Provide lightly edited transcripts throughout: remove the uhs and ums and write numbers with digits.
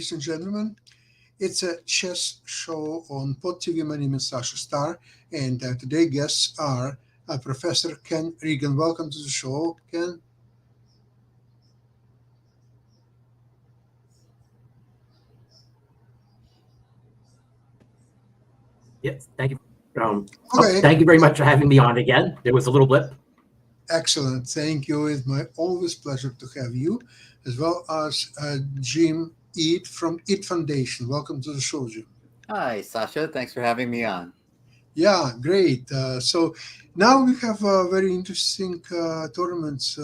ladies and gentlemen. It's a chess show on Pod TV. My name is Sasha Star, and today guests are Professor Ken Regan. Welcome to the show, Ken. Yes, thank you. Okay, Thank you very much for having me on again. There was a little blip. excellent. Thank you. It's my always pleasure to have you, as well as Jim Eat from Eat Foundation. Welcome to the show, Jim. Hi, Sasha. Thanks for having me on. Yeah, great. So now we have very interesting tournaments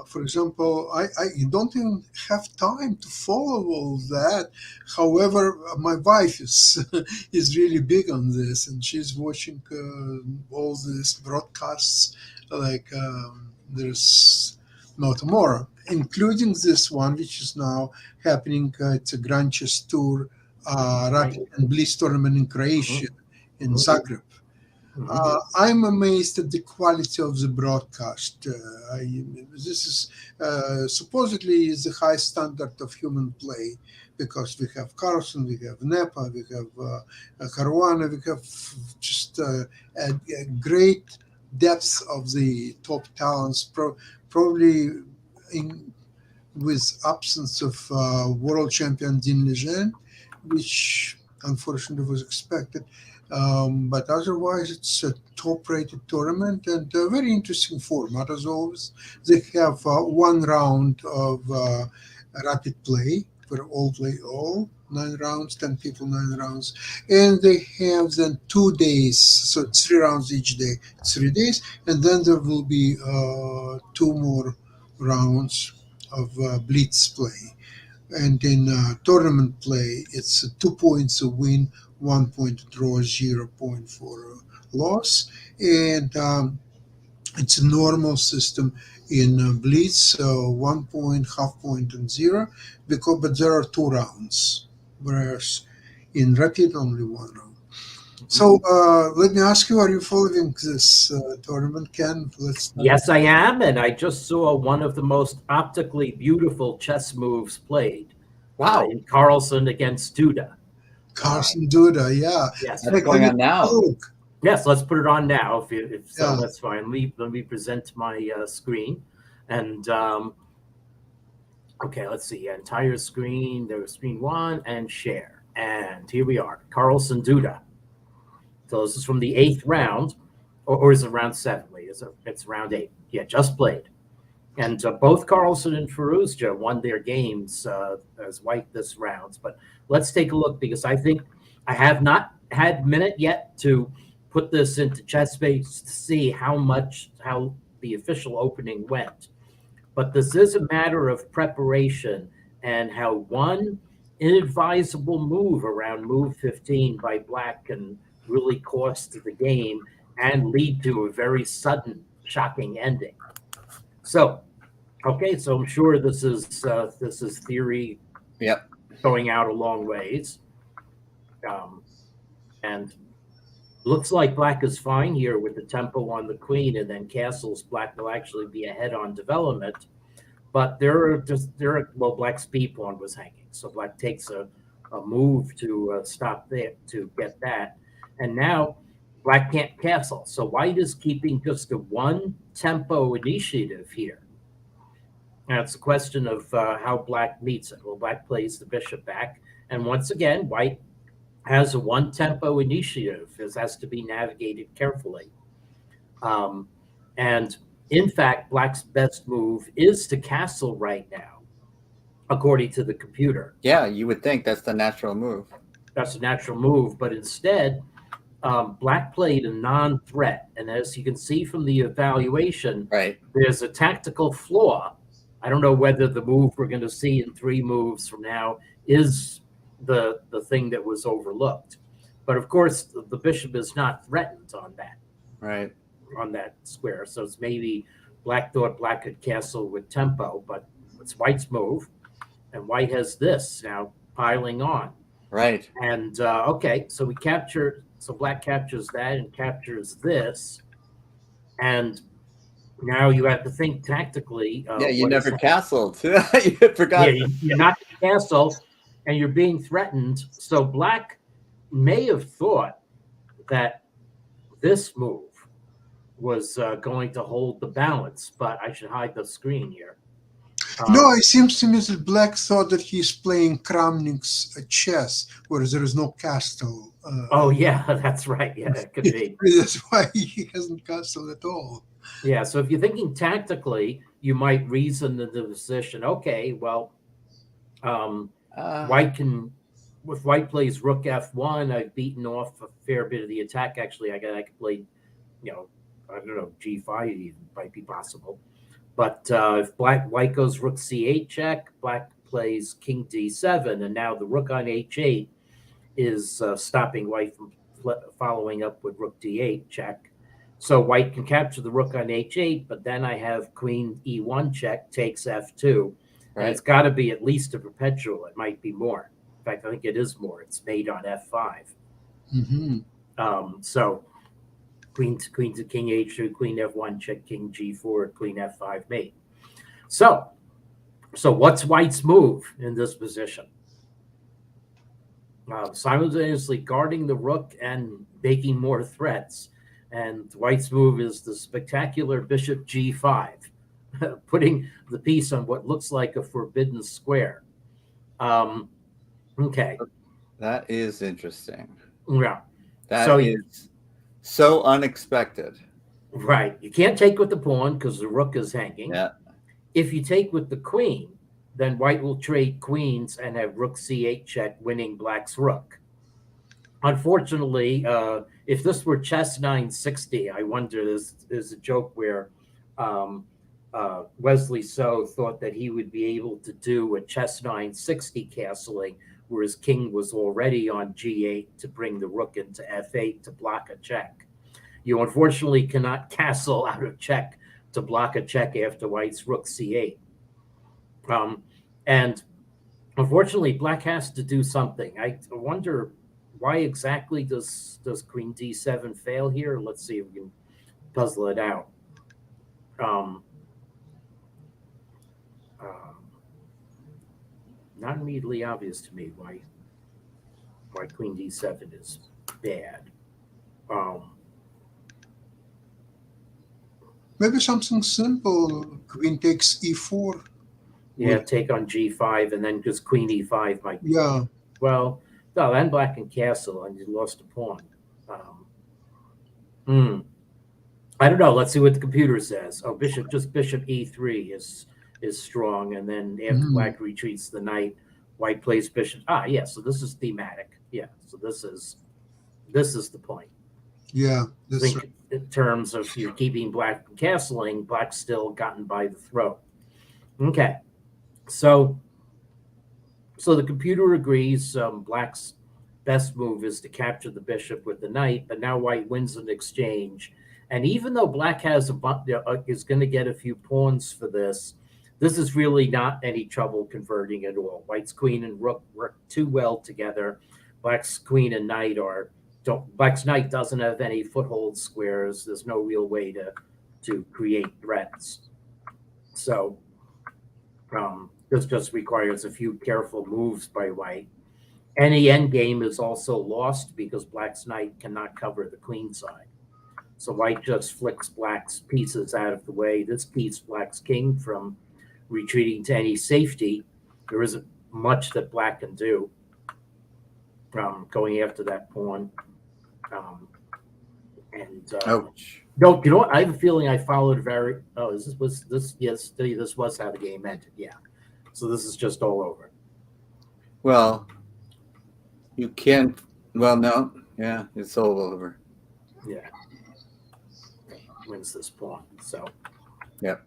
for example, I don't even have time to follow all that. However, my wife is is really big on this, and she's watching all these broadcasts like there's no tomorrow, including this one, which is now happening. It's a Grand Chess Tour Rapid and Bliss tournament in Croatia in Zagreb. I'm amazed at the quality of the broadcast. This is supposedly is the high standard of human play because we have Carlson, we have Nepa, we have Caruana, we have just a great depth of the top talents. Probably in with absence of world champion Dean Lejeune, which unfortunately was expected. But otherwise, it's a top-rated tournament and a very interesting format as always. They have one round of rapid play where all play all 9 rounds, 10 people, 9 rounds, and they have then 2 days, so it's 3 rounds each day, 3 days, and then there will be two more rounds of blitz play. And in tournament play, it's 2 points a win, 1 point draw, 0 point for loss, and it's a normal system in Blitz, so 1 point, half point, and zero. Because but there are 2 rounds, whereas in Rapid only 1 round. So let me ask you: are you following this tournament, Ken? Yes, I am, and I just saw one of the most optically beautiful chess moves played. Wow. In Carlsen against Duda. Carlsen Duda, yeah. Yes. That's going on now. Look. Yes, let's put it on now. If so, Yeah. that's fine. Let me present my screen, and okay, let's see. Entire screen. There was screen one and share, and here we are. Carlsen Duda. So this is from the 8th round, or is it round 7? Wait, it's round 8. Yeah, just played. And both Carlsen and Firouzja won their games as white this round. But let's take a look because I think I have not had minute yet to put this into ChessBase to see how the official opening went. But this is a matter of preparation and how one inadvisable move around move 15 by Black can really cost the game and lead to a very sudden, shocking ending. So, okay, so I'm sure this is theory. Yep. Going out a long ways, and looks like Black is fine here with the tempo on the queen, and then castles. Black will actually be ahead on development, but Black's b pawn was hanging, so Black takes a move to stop there to get that, and now Black can't castle. So White is keeping just a one tempo initiative here. Now it's a question of how Black meets it. Well, Black plays the bishop back, and once again, White has a one tempo initiative. This has to be navigated carefully. And in fact, Black's best move is to castle right now, according to the computer. Yeah, you would think that's the natural move. That's a natural move, but instead, Black played a non-threat. And as you can see from the evaluation, Right. There's a tactical flaw. I don't know whether the move we're going to see in 3 moves from now is the thing that was overlooked. But of course, the bishop is not threatened on that. Right. On that square. So it's maybe Black thought Black could castle with tempo, but it's White's move. And White has this now piling on. Right. And okay, so Black captures that and captures this. And now you have to think tactically. Yeah, you never castled. You forgot. Yeah, you're not. castle, and you're being threatened. So black may have thought that this move was going to hold the balance, but I should hide the screen here. No, it seems to me that Black thought that he's playing Kramnik's chess, where there is no castle. Oh yeah, that's right. Yeah, it could be. That's why he hasn't castled at all. Yeah, so if you're thinking tactically, you might reason the position. Okay, well, white can, if white plays rook f1, I've beaten off a fair bit of the attack. Actually, I could play, I don't know, g5 even might be possible. But if white goes rook c8 check, black plays king d7, and now the rook on h8 is stopping white from following up with rook d8 check. So white can capture the rook on h8, but then I have queen e1 check takes f2. Right. And it's got to be at least a perpetual. It might be more. In fact, I think it is more. It's made on f5. Mm-hmm. So queen to king h2, queen f1 check, king g4, queen f5 mate. So what's white's move in this position? Simultaneously guarding the rook and making more threats. And white's move is the spectacular bishop g5, putting the piece on what looks like a forbidden square. Okay. That is interesting. Yeah. That is so unexpected. Right. You can't take with the pawn because the rook is hanging. Yeah. If you take with the queen, then white will trade queens and have rook c8 check, winning black's rook. Unfortunately, if this were chess 960, I wonder, there's a joke where Wesley So thought that he would be able to do a chess 960 castling where his king was already on g8 to bring the rook into f8 to block a check. You unfortunately cannot castle out of check to block a check after white's rook c8. And unfortunately, black has to do something. I wonder why exactly does queen d7 fail here? Let's see if we can puzzle it out. Not immediately obvious to me why queen d7 is bad. Maybe something simple. Queen takes e4. Yeah, take on g5, and then because queen e5 might be. Yeah. Well, no, then black can castle, and you lost a pawn. I don't know. Let's see what the computer says. Oh, bishop e3 is strong, and then after black retreats the knight, white plays bishop. Yeah. So this is thematic. Yeah. So this is the point. Yeah. That's right. In terms of you're keeping black from castling, black's still gotten by the throat. Okay. So the computer agrees black's best move is to capture the bishop with the knight, but now white wins an exchange. And even though black has is going to get a few pawns for this is really not any trouble converting at all. White's queen and rook work too well together. Black's queen and knight black's knight doesn't have any foothold squares. There's no real way to create threats. So this just requires a few careful moves by white. Any endgame is also lost because black's knight cannot cover the queen side. So white just flicks black's pieces out of the way. This keeps black's king from retreating to any safety. There isn't much that black can do going after that pawn. Ouch. No, you know what? I have a feeling I followed this was how the game ended. Yeah. So this is just all over. Well, you can't. Well, no. Yeah, it's all over. Yeah. Wins this pawn. So. Yep.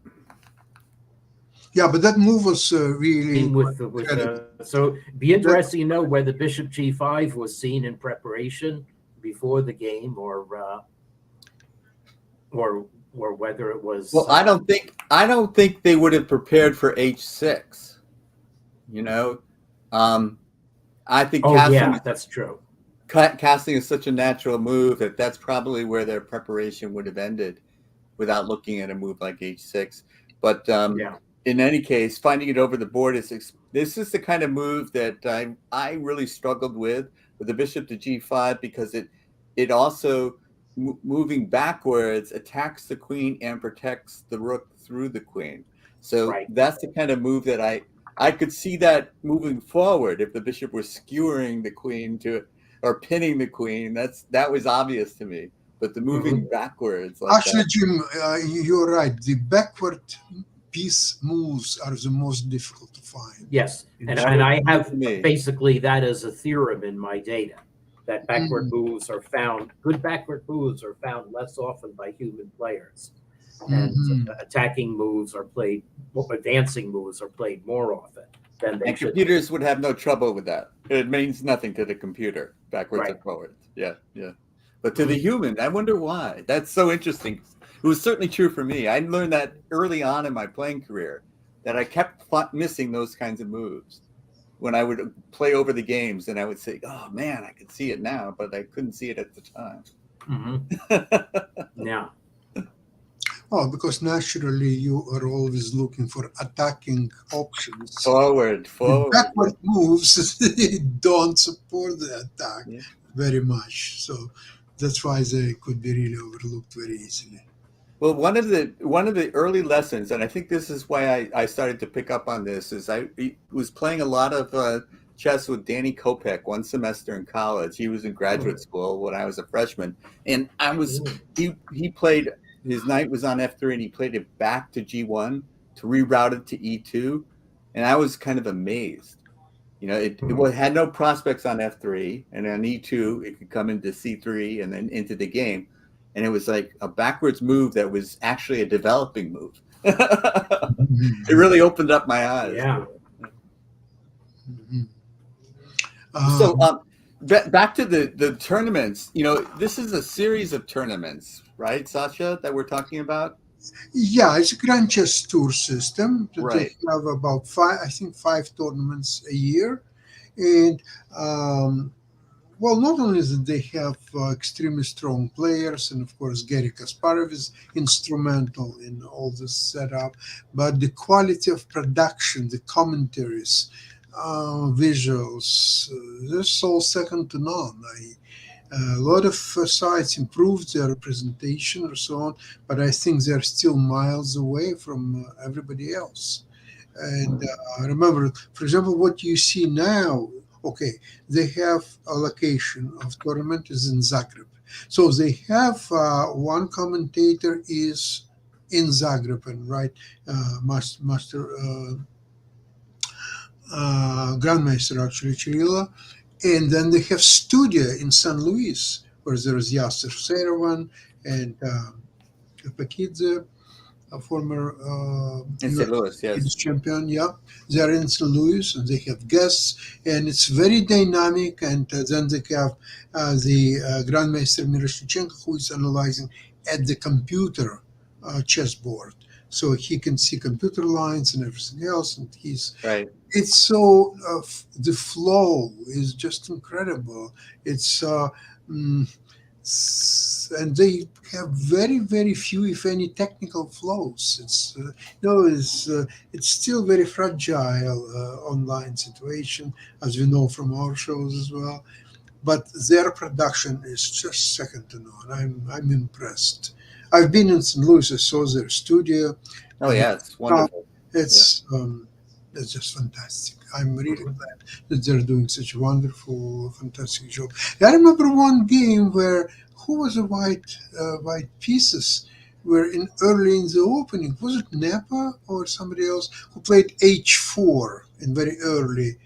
Yeah, but that move was really. So it'd be interesting to know whether bishop g5 was seen in preparation before the game, or whether it was. Well, I don't think they would have prepared for h6. I think. Oh yeah, that's true. Casting is such a natural move that's probably where their preparation would have ended, without looking at a move like h6. But in any case, finding it over the board this is the kind of move that I really struggled with the bishop to g5, because it also moving backwards attacks the queen and protects the rook through the queen. So Right. that's the kind of move that I could see that moving forward if the bishop was skewering the queen or pinning the queen. That was obvious to me. But the moving backwards, like Actually, that. Jim, you're right. The backward piece moves are the most difficult to find. Yes, and That I was have to me. basically that as a theorem in my data, that backward moves are found, good backward moves are found less often by human players, and attacking moves are played, advancing moves are played more often than they And should. computers would have no trouble with that. It means nothing to the computer, backwards Right. and forwards. Yeah, yeah. But to the human, I wonder why. That's so interesting. It was certainly true for me. I learned that early on in my playing career, that I kept missing those kinds of moves. When I would play over the games, and I would say, "Oh man, I can see it now," but I couldn't see it at the time. Yeah. Well, because naturally you are always looking for attacking options. Forward. The backward moves don't support the attack very much, so that's why they could be really overlooked very easily. Well, one of the early lessons, and I think this is why I started to pick up on this, is I was playing a lot of chess with Danny Kopek one semester in college. He was in graduate school when I was a freshman, and he played, his knight was on f3, and he played it back to g1 to reroute it to e2, and I was kind of amazed. You know, it had no prospects on f3, and on e2 it could come into c3 and then into the game. And it was like a backwards move that was actually a developing move. It really opened up my eyes. Yeah. So back to the tournaments. You know, this is a series of tournaments, right, Sasha, that we're talking about? Yeah, it's a Grand Chess Tour system. Right. They have about five tournaments a year. And well, not only that they have extremely strong players, and of course Garry Kasparov is instrumental in all this setup, but the quality of production, the commentaries, visuals, this all second to none. A lot of sites improved their representation or so on, but I think they're still miles away from everybody else. And remember, for example, what you see now, okay, they have a location of tournament is in Zagreb. So they have one commentator is in Zagreb, and right, master Grandmaster actually, Chirila. And then they have studio in San Luis, where there is Yasser Seirawan and Pakidze, a former in St. Louis, yes, champion. Yeah, they are in St. Louis, and they have guests, and it's very dynamic. And then they have the Grandmaster Miroshnichenko, who is analyzing at the computer chessboard, so he can see computer lines and everything else, and he's right. It's so the flow is just incredible. It's and they have very, very few, if any, technical flows. It's still very fragile online situation, as we know from our shows as well. But their production is just second to none. I'm impressed. I've been in St. Louis. I saw their studio. Oh yeah, it's wonderful. It's just fantastic. I'm really glad that they're doing such a wonderful, fantastic job. I remember one game where who was the white pieces were early in the opening. Was it Napa or somebody else who played H4 in very early?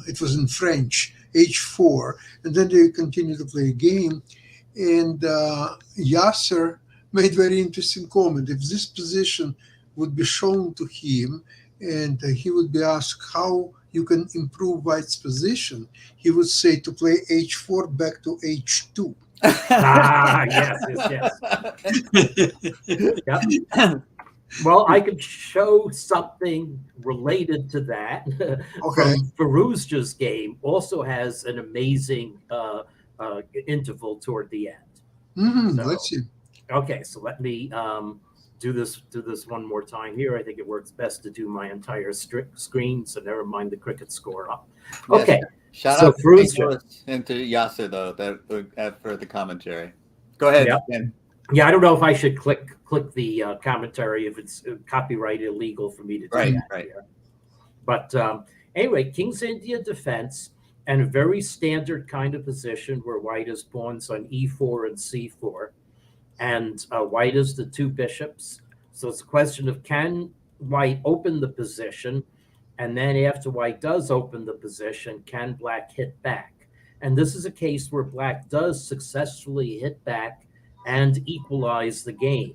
It was in French, H4, and then they continued to play a game. And Yasser made very interesting comment. If this position would be shown to him, and he would be asked how you can improve white's position, he would say to play h4 back to h2. Yes. Yep. Well, I could show something related to that. Okay. Firouzja's game also has an amazing interval toward the end. Let's see. Okay, so let me do this one more time here. I think it works best to do my entire screen, so never mind the cricket score up. Yes. Okay, Shout so out to Fruza. St. Louis and to Yasser though for the commentary. Go ahead. Yep. Ben. Yeah, I don't know if I should click the commentary if it's copyright illegal for me to do that here. But anyway, King's India defense and a very standard kind of position where white has pawns on e4 and c4, and white is the two bishops. So it's a question of can white open the position, and then after white does open the position, can black hit back? And this is a case where black does successfully hit back and equalize the game.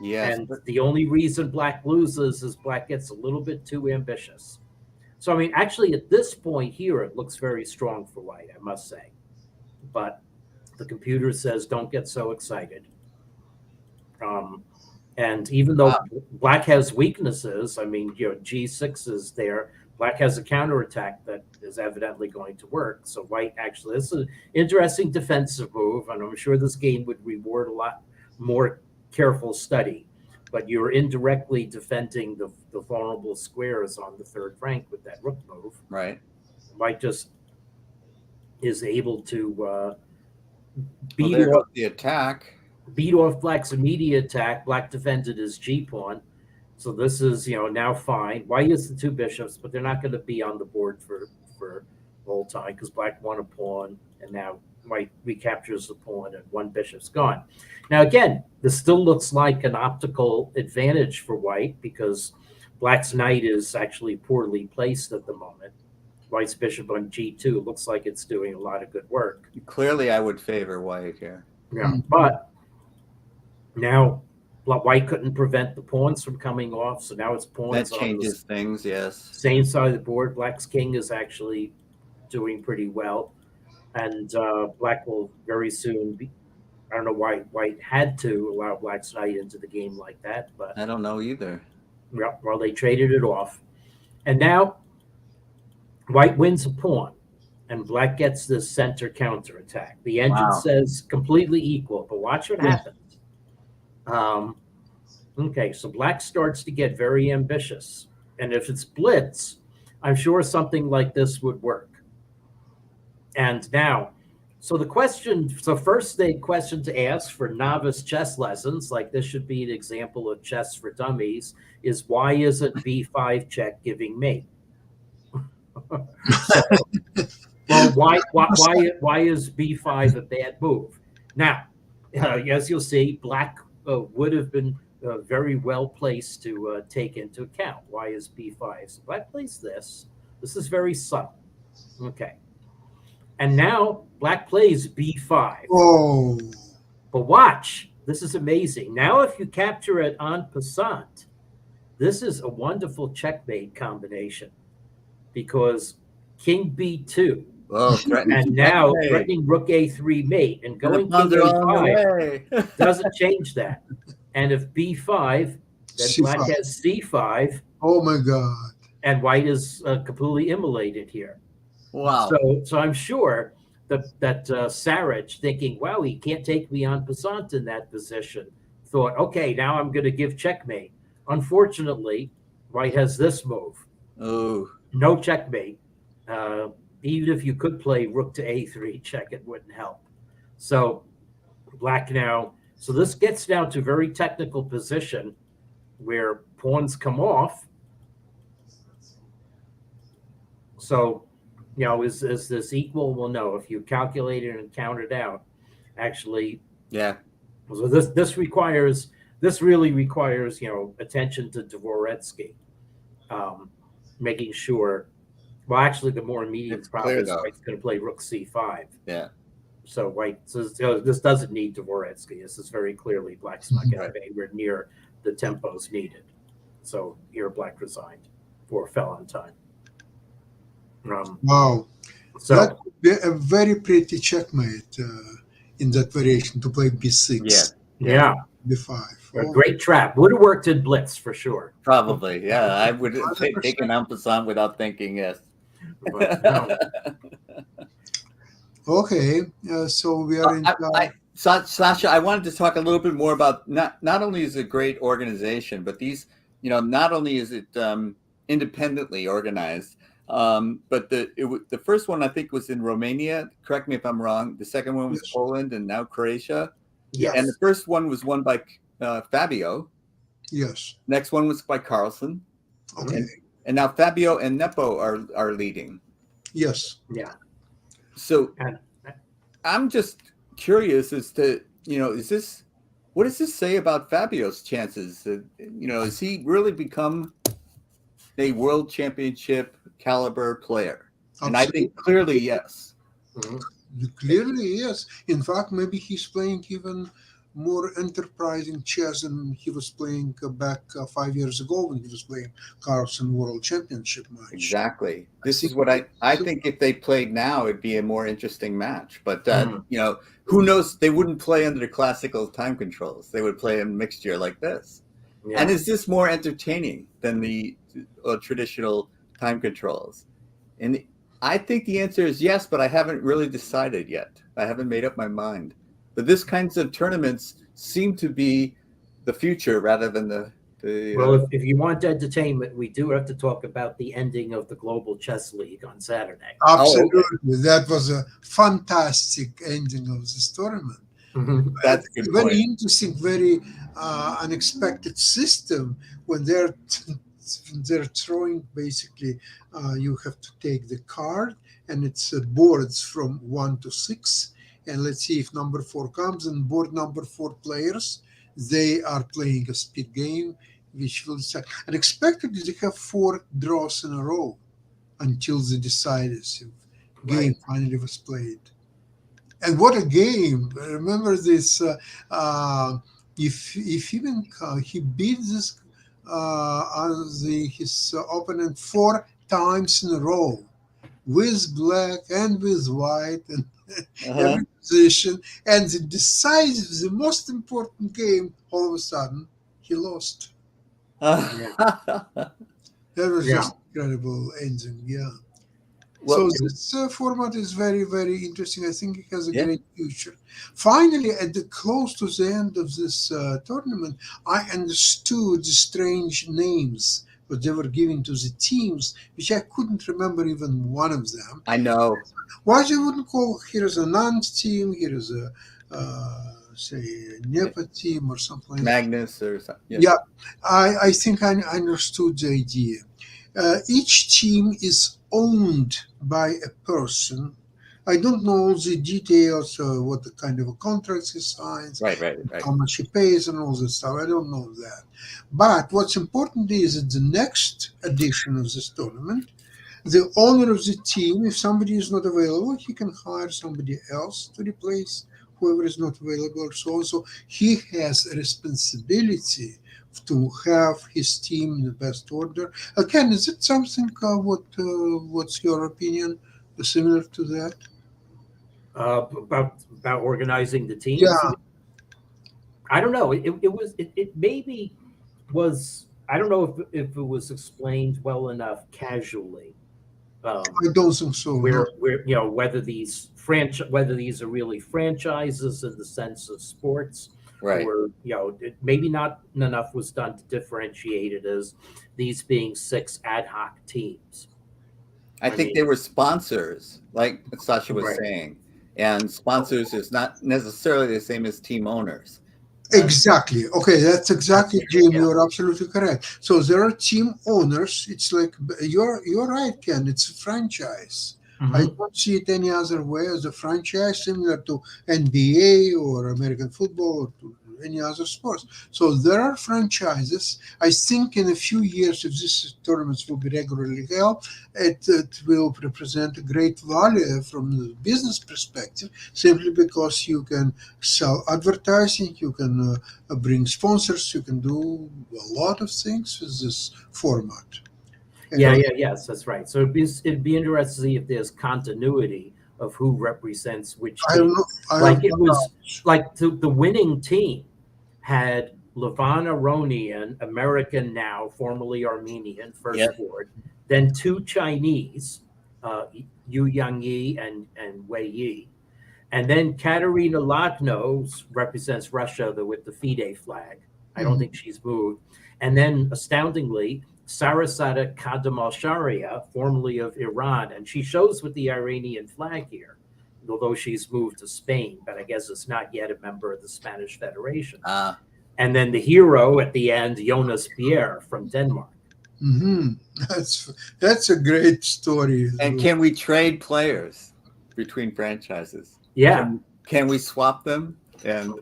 Yes. And the only reason black loses is black gets a little bit too ambitious. So, I mean, actually, at this point here, it looks very strong for white, I must say. But the computer says don't get so excited. And even though black has weaknesses, I mean, G6 is there. Black has a counterattack that is evidently going to work. So white actually, this is an interesting defensive move, and I'm sure this game would reward a lot more careful study. But you're indirectly defending the vulnerable squares on the third rank with that rook move. Right. White just is able to There goes the attack. Beat off black's immediate attack. Black defended his G-pawn. So this is, now fine. White is the two bishops, but they're not going to be on the board for the whole time because black won a pawn, and now white recaptures the pawn, and one bishop's gone. Now, again, this still looks like an optical advantage for white because black's knight is actually poorly placed at the moment. White's bishop on G2 looks like it's doing a lot of good work. Clearly, I would favor white here. Yeah, but now white couldn't prevent the pawns from coming off, so now it's pawns. That changes things, yes. Same side of the board. Black's king is actually doing pretty well, and black will very soon be. I don't know why white had to allow black's knight into the game like that, but I don't know either. Yeah, well, they traded it off, and now white wins a pawn, and black gets this center counterattack. The engine says completely equal, but watch what happens. Okay, so black starts to get very ambitious. And if it's blitz, I'm sure something like this would work. And now, so first the question to ask for novice chess lessons, like this should be an example of chess for dummies, is why isn't b5 check giving mate? Well, why is b5 a bad move? Now, as you'll see, black would have been very well placed to take into account. Why is b5? So black plays this. This is very subtle. Okay. And now black plays b5. Oh. But watch. This is amazing. Now if you capture it en passant, this is a wonderful checkmate combination because king b2. Oh, and now threatening rook a3 mate and going king a5 doesn't change that. And if b5, then C5. black has c5. Oh my God! And white is completely immolated here. Wow. So I'm sure that Sarich, thinking, wow, he can't take me en passant in that position, thought, okay, now I'm going to give checkmate. Unfortunately, white has this move. Oh. No checkmate. Even if you could play rook to a3 check, it wouldn't help. So black now, so this gets down to a very technical position where pawns come off. So, is this equal? Well, no. If you calculate it and count it out, actually, yeah. So this really requires attention to Dvoretsky, making sure. Well, actually, the more immediate problem is white's going to play rook c5. Yeah. So white says this doesn't need Dvoretsky. This is very clearly black's not going to be anywhere near the tempos needed. So here black resigned or fell on time. Wow. So that would be a very pretty checkmate in that variation to play b6. Yeah. b5. A great trap. Would have worked in blitz for sure. Probably, yeah. I would have taken en passant without thinking, yes. But, no. Okay, so we are in. Sasha, I wanted to talk a little bit more about not only is it a great organization, but these, not only is it independently organized, but the first one I think was in Romania. Correct me if I'm wrong. The second one was Yes. Poland, and now Croatia. Yes. And the first one was won by Fabio. Yes. Next one was by Carlsen. Okay. And now Fabio and Nepo are leading. Yes. Yeah. So And I'm just curious as to, what does this say about Fabio's chances? Has he really become a world championship caliber player? And I think clearly, yes. mhm. Clearly, yes. In fact, maybe he's playing even more enterprising chess than he was playing back 5 years ago when he was playing Carlsen World Championship match. Exactly. This is what I think if they played now, it'd be a more interesting match. But, who knows? They wouldn't play under the classical time controls. They would play a mixture like this. Yeah. And is this more entertaining than the traditional time controls? And I think the answer is yes, but I haven't really decided yet. I haven't made up my mind. But this kinds of tournaments seem to be the future rather than the Well, if you want entertainment, we do have to talk about the ending of the Global Chess League on Saturday. Absolutely. Oh, okay. That was a fantastic ending of this tournament. That's a good Very point. interesting, very unexpected system when they're throwing. Basically, you have to take the card, and it's boards from 1 to 6. And let's see if number 4 comes. And board number 4 players, they are playing a speed game, which will decide. Unexpectedly, they have 4 draws in a row until the decisive game finally was played. And what a game! Remember this? If even he beat this his opponent 4 times in a row, with black and with white and every position, and the decisive, the most important game, all of a sudden he lost. That was just incredible ending. Yeah. Well, So this format is very, very interesting. I think it has a great future. Finally, at the close to the end of this tournament, I understood the strange names that they were giving to the teams, which I couldn't remember even one of them. I know. Why they wouldn't call here's a Nant team, here is a say a Nepa team or something like Magnus or something. Yeah, I think I understood the idea. Each team is owned by a person. I don't know all the details, what the kind of a contracts he signs, Right. how much he pays, and all this stuff. I don't know that. But what's important is that the next edition of this tournament, the owner of the team, if somebody is not available, he can hire somebody else to replace whoever is not available. So he has a responsibility to have his team in the best order. Again, is it something? What's your opinion? Similar to that? About organizing the teams. Yeah. I don't know. It maybe was. I don't know if it was explained well enough casually. I don't think so. Where whether these are really franchises in the sense of sports. Right. Or maybe not enough was done to differentiate it as these being 6 ad hoc teams. I think they were sponsors, like Sasha was saying, and sponsors is not necessarily the same as team owners. Exactly. Okay, that's exactly, Jim. You're absolutely correct. So there are team owners. It's like you're right, Ken. It's a franchise. I don't see it any other way as a franchise, similar to NBA or American football or to any other sports. So there are franchises. I think in a few years, if these tournaments will be regularly held, it will represent a great value from the business perspective, simply because you can sell advertising, you can bring sponsors, you can do a lot of things with this format. Yes, that's right. So it'd be interesting to see if there's continuity of who represents which team. The winning team had Levon Aronian, American now, formerly Armenian, first board, then 2 Chinese, Yu Yangyi and Wei Yi. And then Katerina Lagno represents Russia with the FIDE flag. I don't think she's moved. And then, astoundingly, Sarasata Kadamalsharia, formerly of Iran, and she shows with the Iranian flag here, although she's moved to Spain, but I guess is not yet a member of the Spanish Federation. And then the hero at the end, Jonas Bjerre from Denmark. That's a great story. And can we trade players between franchises? Yeah. Can we swap them and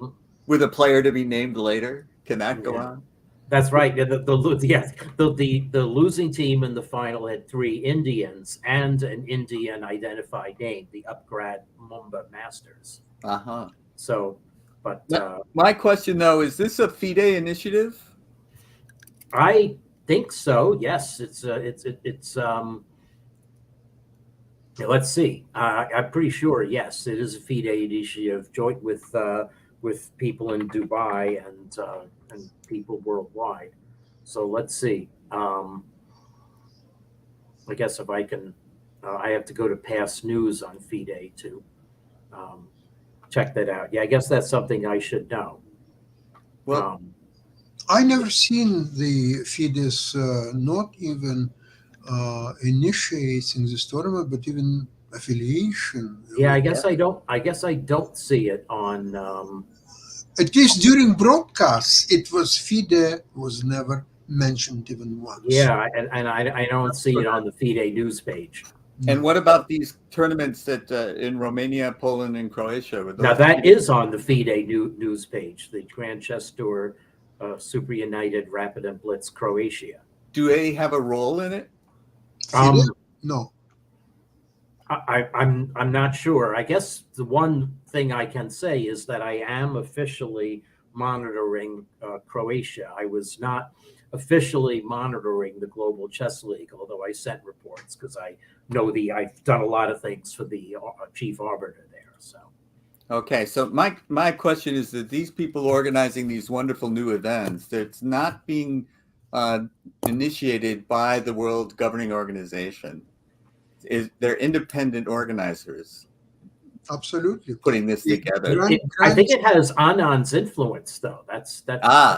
with a player to be named later? Can that go on? That's right. The losing team in the final had 3 Indians and an Indian identified name, the Upgrad Mumba Masters. So, but my question though, is this a FIDE initiative? I think so. Yes, it's let's see. I'm pretty sure. Yes, it is a FIDE initiative, joint with people in Dubai and people worldwide. So let's see. I guess if I can, I have to go to past news on FIDE to check that out. Yeah, I guess that's something I should know. Well, I never seen the FIDE's not even initiating this tournament, but even affiliation. Yeah, I guess I don't. I guess I don't see it on. At least during broadcasts, it was FIDE was never mentioned even once. Yeah, and I don't see it on the FIDE news page. And what about these tournaments that in Romania, Poland, and Croatia? Now that is on the FIDE news page, the Grand Chess Tour, Super United, Rapid and Blitz Croatia. Do they have a role in it? No. I'm not sure. I guess the one thing I can say is that I am officially monitoring Croatia. I was not officially monitoring the Global Chess League, although I sent reports because I know I've done a lot of things for the chief arbiter there. So, okay. So my question is that these people organizing these wonderful new events, that's not being initiated by the World Governing Organization. They're independent organizers. Absolutely. Putting this together. I think it has Anand's influence, though. That's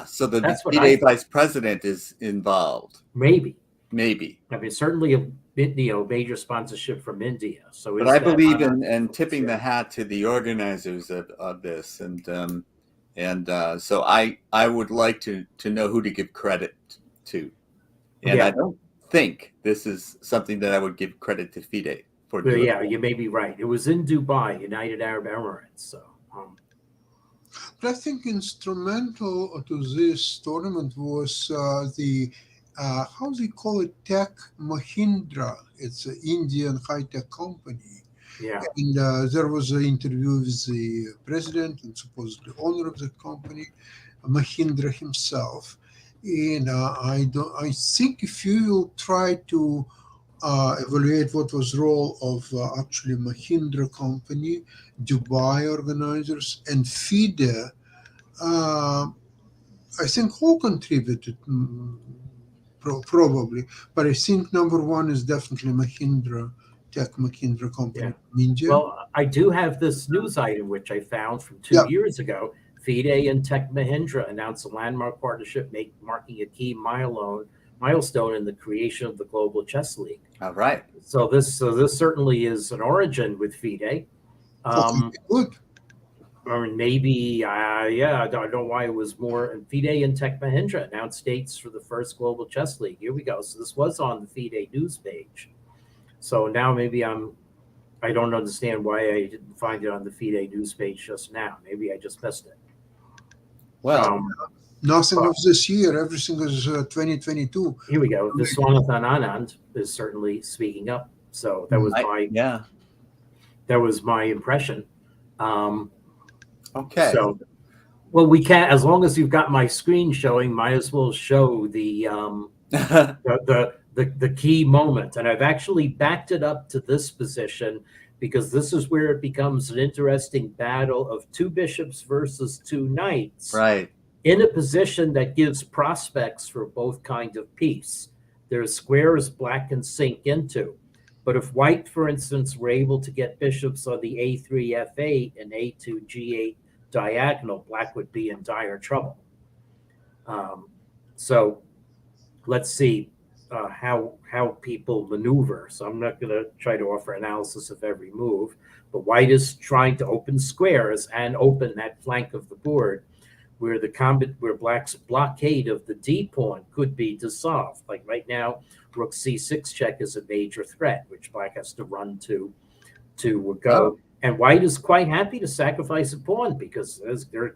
so the FIDE vice president is involved. Maybe. I mean, certainly a major sponsorship from India. So, but I believe in tipping the hat to the organizers of this, and so I would like to know who to give credit to, and I don't think this is something that I would give credit to FIDE for doing. Yeah, you may be right. It was in Dubai, United Arab Emirates. So, but I think instrumental to this tournament was the how do you call it? Tech Mahindra. It's an Indian high-tech company. Yeah. And there was an interview with the president and supposedly owner of the company, Mahindra himself. And I think if you will try to evaluate what was role of actually Mahindra company, Dubai organizers, and FIDE, I think all contributed probably, but I think number one is definitely Mahindra company in India. Well, I do have this news item which I found from 2 years ago. FIDE and Tech Mahindra announced a landmark partnership marking a key milestone in the creation of the Global Chess League. All right. So this certainly is an origin with FIDE. Good. Or maybe, I don't know why it was more. And FIDE and Tech Mahindra announced dates for the first Global Chess League. Here we go. So this was on the FIDE news page. So now maybe I don't understand why I didn't find it on the FIDE news page just now. Maybe I just missed it. Well, nothing of this year. Everything is 2022. Here we go. Viswanathan Anand is certainly speaking up. So that was that was my impression. Okay. So, well, we can't, as long as you've got my screen showing, might as well show the key moment. And I've actually backed it up to this position because this is where it becomes an interesting battle of 2 bishops versus 2 knights. Right. In a position that gives prospects for both kinds of piece. There's squares black can sink into. But if white, for instance, were able to get bishops on the a3, f8, and a2, g8 diagonal, black would be in dire trouble. So let's see how people maneuver. So I'm not going to try to offer analysis of every move, but white is trying to open squares and open that flank of the board where where black's blockade of the d pawn could be dissolved. Like right now, rook c6 check is a major threat, which black has to run to go. And white is quite happy to sacrifice a pawn because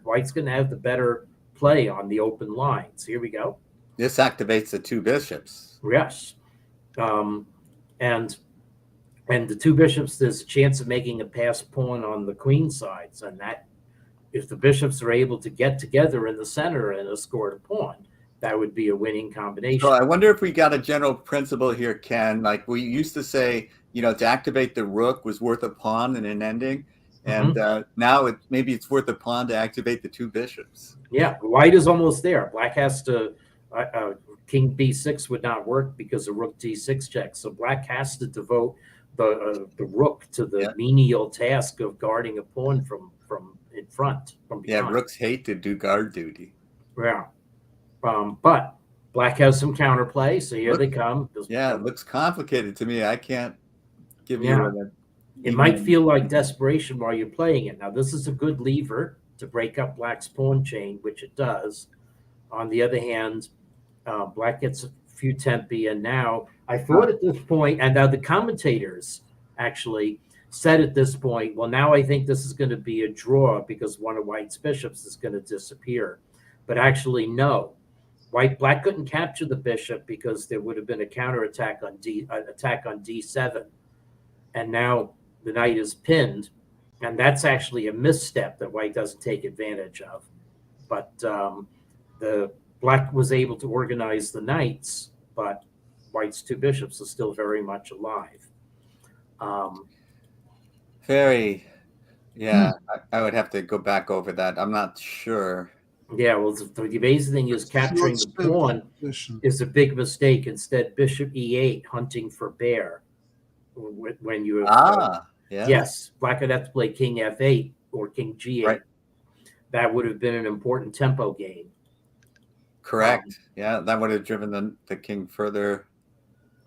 white's going to have the better play on the open lines. Here we go. This activates the two bishops. Yes. And the two bishops, there's a chance of making a pass pawn on the queen sides. And that, if the bishops are able to get together in the center and escort a pawn, that would be a winning combination. So I wonder if we got a general principle here, Ken. Like we used to say, to activate the rook was worth a pawn in an ending. And now maybe it's worth a pawn to activate the two bishops. Yeah, white is almost there. Black has to, king b6 would not work because of rook d6 check. So black has to devote the rook to the menial task of guarding a pawn from in front. From behind. Yeah, rooks hate to do guard duty. Yeah. But black has some counterplay, so here they come. It looks complicated to me. I can't give you it might feel like desperation while you're playing it. Now, this is a good lever to break up black's pawn chain, which it does. On the other hand, black gets a few tempi, and now I thought at this point, and now the commentators actually said at this point, well, now I think this is going to be a draw because one of white's bishops is going to disappear. But actually, no. Black couldn't capture the bishop because there would have been a counterattack on d7. And now the knight is pinned, and that's actually a misstep that white doesn't take advantage of. But the black was able to organize the knights, but white's two bishops are still very much alive. I would have to go back over that. I'm not sure. Yeah, well, the amazing thing is capturing the pawn is a big mistake. Instead, bishop e8, hunting for bear. When you yes, black would have to play king f8 or king g8. Right. That would have been an important tempo game. Correct. That would have driven the king further.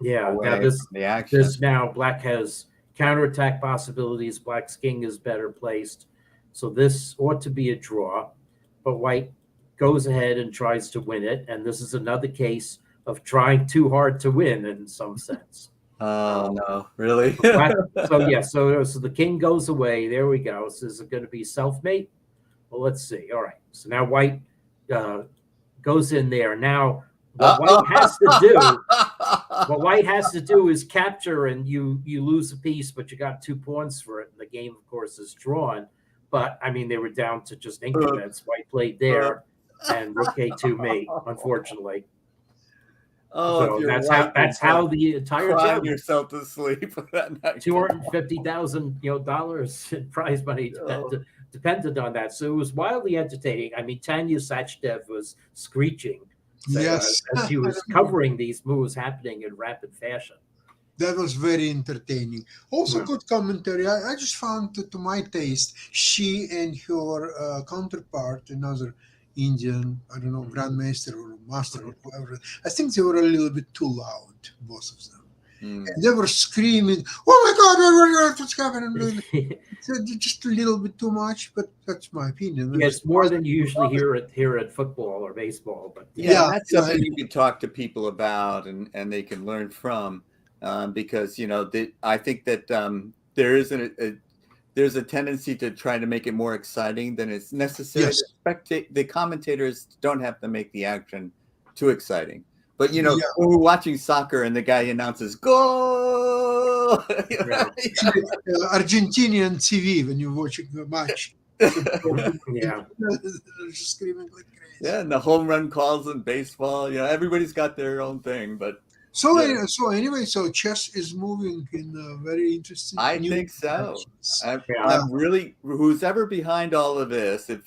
Yeah. Now the action. Now black has counterattack possibilities. Black's king is better placed, so this ought to be a draw. But white goes ahead and tries to win it, and this is another case of trying too hard to win in some sense. Oh no, really? So the king goes away. There we go. So is it going to be self-mate? Well, let's see. All right. So now white goes in there. Now what white has to do is capture, and you lose a piece, but you got 2 pawns for it, and the game, of course, is drawn. But I mean, they were down to just increments. White played there, and rook a2 mate, unfortunately. Oh, so that's how the entire crying yourself to sleep that night. $250,000 in prize money depended on that. So it was wildly entertaining. I mean, Tanya Sachdev was screeching as she was covering these moves happening in rapid fashion. That was very entertaining. Also, good commentary. I just found, to my taste, she and her counterpart, another Indian, I don't know, grandmaster or master or whatever, I think they were a little bit too loud, both of them. And they were screaming, "Oh my God, what's happening?" Just a little bit too much, but that's my opinion. Yeah, it's more than you usually hear at football or baseball. But that's something you can talk to people about and they can learn from. Because I think that there's a tendency to try to make it more exciting than it's necessary. Yes. The commentators don't have to make the action too exciting. But when we're watching soccer and the guy announces "Goal," Argentinian TV when you're watching the match, just screaming like crazy. Yeah, and the home run calls in baseball. Everybody's got their own thing, but. So chess is moving in a very interesting. I think so. I'm really, who's ever behind all of this, if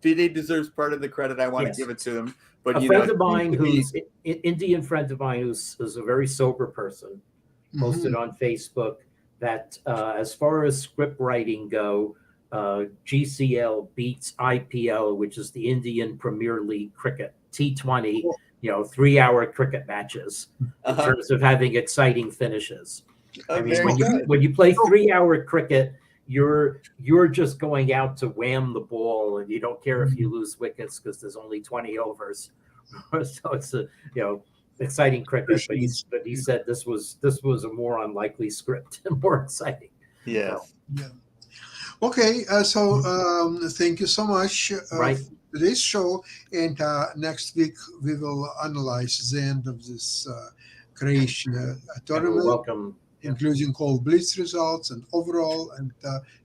FIDE deserves part of the credit, I want to give it to them. But a friend of mine, who's an Indian friend of mine, who's a very sober person, posted on Facebook that as far as script writing go, GCL beats IPL, which is the Indian Premier League cricket, T20, 3-hour cricket matches in terms of having exciting finishes. I mean, when you play 3-hour cricket, you're just going out to wham the ball, and you don't care if you lose wickets because there's only 20 overs. So it's exciting cricket. But he said this was a more unlikely script and more exciting. Yeah. Yeah. Okay. So thank you so much for today's show, and next week we will analyze the end of this Croatia tournament. Welcome. Including all blitz results and overall and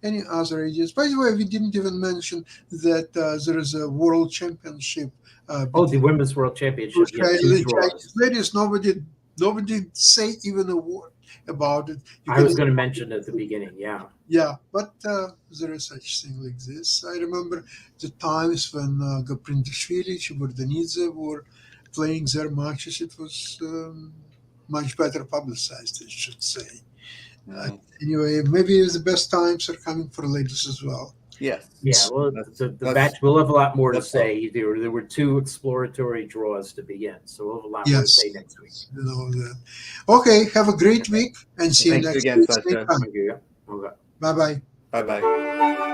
any other ages. By the way, we didn't even mention that there is a world championship. The Women's World Championship. Ladies, nobody say even a word about it. I was going to mention at the beginning, Yeah, but there is such thing like this. I remember the times when Gaprindashvili, Chiburdinidze were playing their matches. It was much better publicized, I should say. Anyway, maybe the best times are coming for ladies as well. Yes. Yeah, well, the match, we'll have a lot more to say. There were 2 exploratory draws to begin, so we'll have a lot more to say next week. Okay, have a great week, and see you next week. Thanks again, Sasha. Okay. Bye-bye. Bye-bye.